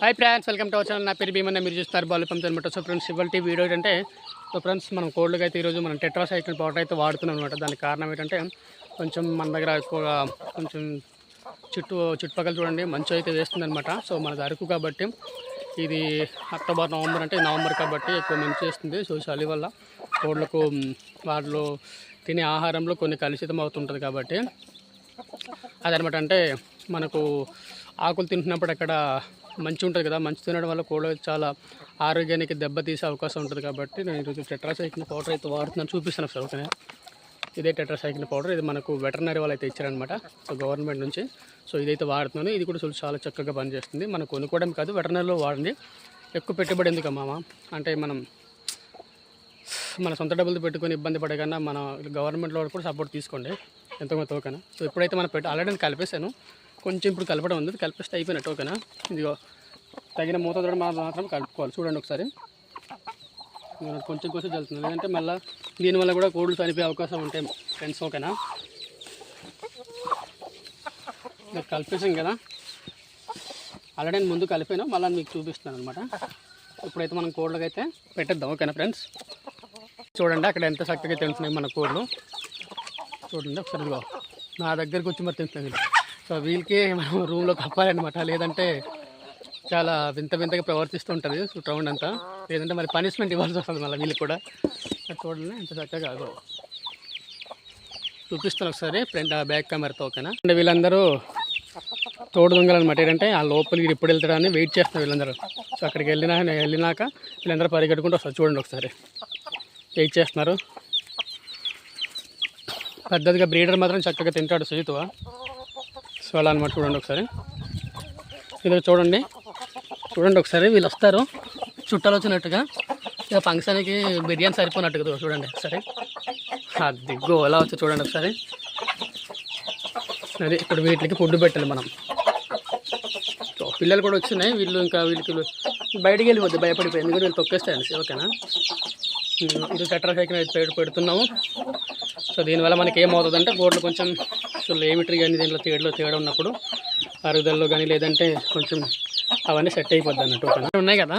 Hi friends, welcome to our channel. నా పేరు భీమన్న, మీరు చూస్తారు బాల్ పంప్స్ అనమాట. సో ఫ్రెండ్స్, ఇవాళ వీడియో ఏంటంటే, సో ఫ్రెండ్స్ మనం కోల్డ్గా అయితే ఈరోజు మనం టెట్రాసైక్లిన్ పౌడర్ అయితే వాడుతున్నాం అనమాట. దానికి కారణం ఏంటంటే కొంచెం మన దగ్గర ఎక్కువగా కొంచెం చుట్టుపక్కల చూడండి మంచు అయితే వేస్తుంది అనమాట. సో మనది అరకు కాబట్టి ఇది అక్టోబర్ నవంబర్ అంటే నవంబర్ కాబట్టి ఎక్కువ మంచు వేస్తుంది. సో చలి వల్ల కోళ్ళకు వాటిలో తినే ఆహారంలో కొన్ని కలుషితం అవుతుంటుంది కాబట్టి అదనమాట. అంటే మనకు ఆకులు తింటున్నప్పుడు అక్కడ మంచి ఉంటుంది కదా, మంచి తినడం వల్ల కోళ్ళ చాలా ఆరోగ్యానికి దెబ్బతీసే అవకాశం ఉంటుంది కాబట్టి నేను ఈరోజు టెట్రాసైక్లిన్ పౌడర్ అయితే వాడుతున్నాను. చూపిస్తాను సార్. ఓకేనా, ఇదే టెట్రాసైక్లిన్ పౌడర్. ఇది మనకు వెటర్నరీ వాళ్ళు అయితే ఇచ్చారనమాట, సో గవర్నమెంట్ నుంచి. సో ఇదైతే వాడుతున్నాను. ఇది కూడా చాలా చక్కగా పనిచేస్తుంది. మనం కొనుక్కోవడం కాదు, వెటర్నరీలో వాడండి. ఎక్కువ పెట్టుబడి ఎందుకు మామ అంటే మన సొంత డబ్బులు పెట్టుకొని ఇబ్బంది పడే కన్నా మన గవర్నమెంట్లో కూడా సపోర్ట్ తీసుకోండి ఎంతో కొంత. ఓకేనా, సో ఇప్పుడైతే మనం ఆల్రెడీ నేను కలిపేశాను, కొంచెం ఇప్పుడు కలపడం ఉంది, కలిపిస్తే అయిపోయినట్టు. ఓకేనా, ఇదిగో తగిన మూతతో మాత్రం కలుపుకోవాలి. చూడండి ఒకసారి, కొంచెం చల్లుతుంది, లేదంటే మళ్ళీ దీనివల్ల కూడా కోళ్ళు చనిపోయే అవకాశం ఉంటాయి ఫ్రెండ్స్. ఓకేనా, కలిపేసాం కదా, ఆల్రెడీ నేను ముందు కలిపాను, మళ్ళీ మీకు చూపిస్తాను అనమాట. ఇప్పుడైతే మనం కోళ్ళకి అయితే పెట్టేద్దాం. ఓకేనా ఫ్రెండ్స్, చూడండి అక్కడ ఎంత చక్కగా తెలుస్తున్నాయి మన కోళ్ళు. చూడండి ఒకసారి, ఇదిగో నా దగ్గరకు వచ్చి మరి తెలుస్తుంది. సో వీళ్ళకి మనం రూమ్లో కప్పాలన్నమాట, లేదంటే చాలా వింతగా ప్రవర్తిస్తూ ఉంటుంది రౌండ్ అంతా, లేదంటే మరి పనిష్మెంట్ ఇవ్వాల్సి వస్తుంది మళ్ళీ వీళ్ళకి కూడా. చూడండి ఎంత చక్కగా చూపిస్తాను ఒకసారి ఫ్రంట్ బ్యాక్ కెమెరాతో. ఓకేనా, అంటే వీళ్ళందరూ తోడు దొంగలు అనమాట. ఏంటంటే ఆ లోపలికి ఎప్పుడు వెళ్తాడని వెయిట్ చేస్తున్నారు వీళ్ళందరూ. సో అక్కడికి వెళ్ళినాక వీళ్ళందరూ పరిగెట్టుకుంటూ వస్తారు. చూడండి ఒకసారి, వెయిట్ చేస్తున్నారు. పద్ధతిగా బ్రీడర్ మాత్రం చక్కగా తింటాడు సుజిత్వా. సో అలా అనమాట. చూడండి ఒకసారి, ఇది చూడండి ఒకసారి, వీళ్ళు వస్తారు చుట్టాలు వచ్చినట్టుగా. ఇక ఫంక్షన్కి బిర్యానీ సరిపోయినట్టుగా చూడండి ఒకసారి. అది ఎలా వచ్చి చూడండి ఒకసారి. అది ఇప్పుడు వీటికి ఫుడ్ పెట్టాలి మనం. సో పిల్లలు కూడా వచ్చినాయి, వీళ్ళకి బయటికి వెళ్ళిపోద్ది భయపడిపోయి, ఎందుకంటే వీళ్ళు తొక్కేస్తాయండి. ఓకేనా, ఇది టెట్రాసైక్లిన్ అయితే పెడుతున్నాము. సో దీనివల్ల మనకి ఏమవుతుందంటే గోడ్లు కొంచెం ఏమిటరీ కానీ దీంట్లో తేడా ఉన్నప్పుడు అరుగుదలలో కానీ లేదంటే కొంచెం అవన్నీ సెట్ అయిపోద్ది అన్నట్టు. ఓకేనా, ఉన్నాయి కదా,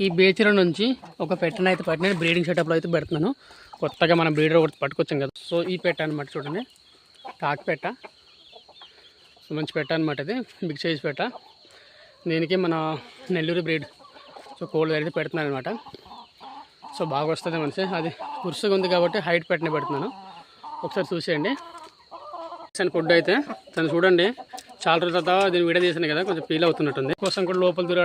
ఈ బేచర్ నుంచి ఒక పెట్టను అయితే పట్టిన బ్రీడింగ్ సెటప్లో అయితే పెడుతున్నాను. కొత్తగా మనం బ్రీడర్ ఒకటి పట్టుకొచ్చాం కదా, సో ఈ పెట్ట అనమాట. చూడండి, కాకి పెట్ట, సో మంచి పెట్ట అనమాట. ఇది బిగ్ సైజ్ పెట్ట. దీనికి మన నెల్లూరు బ్రీడ్ సో కోల్డ్ అయితే పెడుతున్నాను అనమాట. సో బాగా వస్తుంది మనిషి. అది కుర్సుగా ఉంది కాబట్టి హైట్ పెట్టిన పెడుతున్నాను, ఒకసారి చూసేయండి. ఫుడ్ అయితే తను చూడండి చాలా రోజుల తర్వాత దీన్ని వీడియో చేశాను కదా, కొంచెం ఫీల్ అవుతున్నట్టుంది. కోసం కూడా లోపల